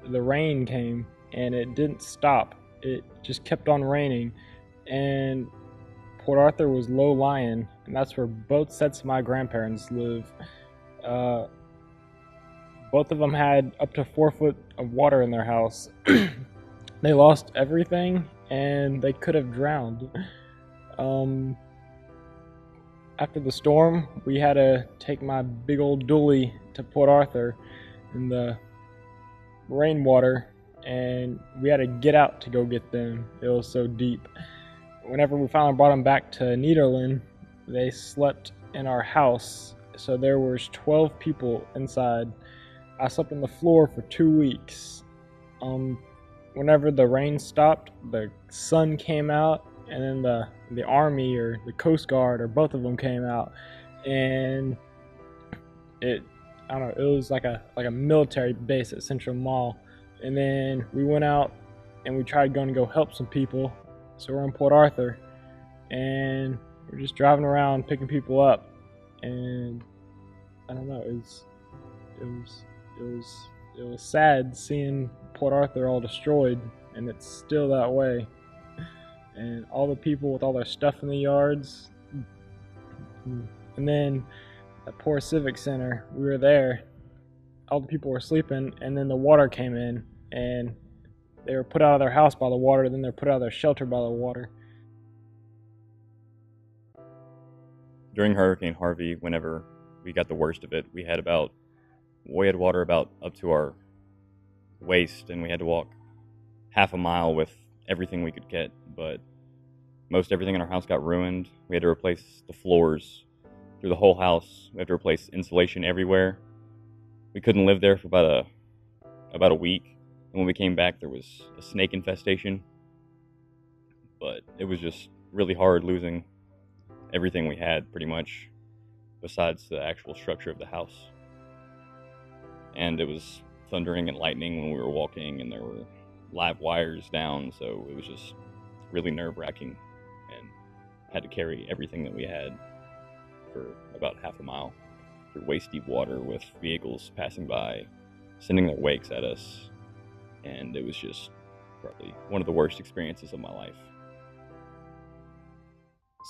the rain came and it didn't stop. It just kept on raining, and Port Arthur was low lying, and that's where both sets of my grandparents live. Uh, Both of them had up to 4 foot of water in their house. They lost everything, and they could have drowned. Um, After the storm, we had to take my big old dually to Port Arthur in the rainwater, and we had to get out to go get them. It was so deep. Whenever we finally brought them back to Nederland, they slept in our house. So there was 12 people inside. I slept on the floor for 2 weeks. Whenever the rain stopped, the sun came out, and then the army or the Coast Guard or both of them came out, and I don't know, it was like a military base at Central Mall. And then we went out and we tried going to go help some people. So we're in Port Arthur, and we're just driving around picking people up, and I don't know, it was sad seeing Port Arthur all destroyed, and it's still that way. And all the people with all their stuff in the yards. And then that poor Civic Center, we were there, all the people were sleeping, and then the water came in, and they were put out of their house by the water, then they were put out of their shelter by the water. During Hurricane Harvey, whenever we got the worst of it, we had water about up to our waist, and we had to walk half a mile with everything we could get. But most everything in our house got ruined. We had to replace the floors through the whole house. We had to replace insulation everywhere. We couldn't live there for about a week. And when we came back, there was a snake infestation. But it was just really hard losing everything we had, pretty much, besides the actual structure of the house. And it was thundering and lightning when we were walking, and there were live wires down, so it was just really nerve-wracking, and had to carry everything that we had for about half a mile through waist-deep water with vehicles passing by, sending their wakes at us, and it was just probably one of the worst experiences of my life.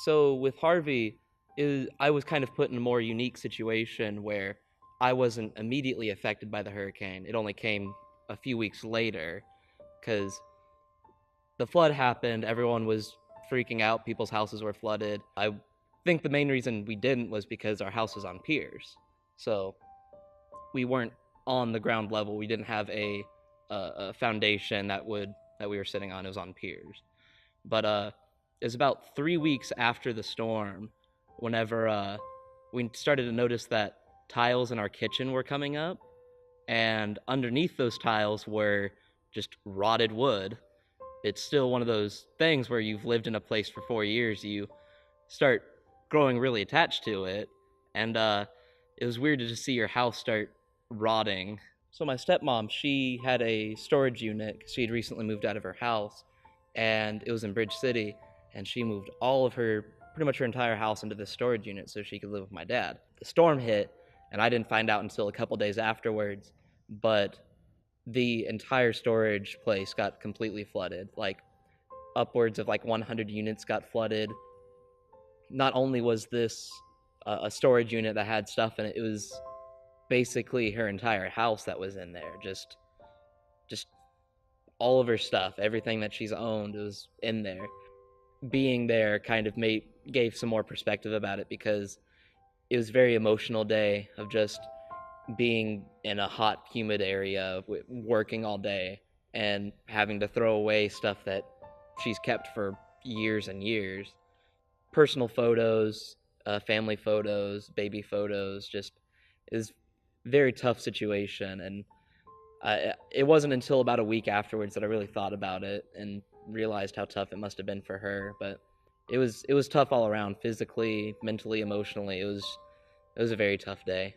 So with Harvey, I was kind of put in a more unique situation where I wasn't immediately affected by the hurricane. It only came a few weeks later, because the flood happened, everyone was freaking out, people's houses were flooded. I think the main reason we didn't was because our house was on piers. So we weren't on the ground level. We didn't have a foundation that we were sitting on. It was on piers. But it was about 3 weeks after the storm, whenever we started to notice that tiles in our kitchen were coming up, and underneath those tiles were just rotted wood. It's still one of those things where you've lived in a place for 4 years, you start growing really attached to it, and it was weird to just see your house start rotting. So my stepmom, she had a storage unit because she had recently moved out of her house, and it was in Bridge City, and she moved pretty much her entire house into this storage unit so she could live with my dad. The storm hit, and I didn't find out until a couple days afterwards, but the entire storage place got completely flooded. Like, upwards of 100 units got flooded. Not only was this a storage unit that had stuff in it, it was basically her entire house that was in there. Just all of her stuff, everything that she's owned was in there. Being there kind of gave some more perspective about it, because it was a very emotional day of just being in a hot, humid area, working all day, and having to throw away stuff that she's kept for years and years. Personal photos, family photos, baby photos, just is a very tough situation. And it wasn't until about a week afterwards that I really thought about it and realized how tough it must have been for her. But it was tough all around, physically, mentally, emotionally. It was a very tough day.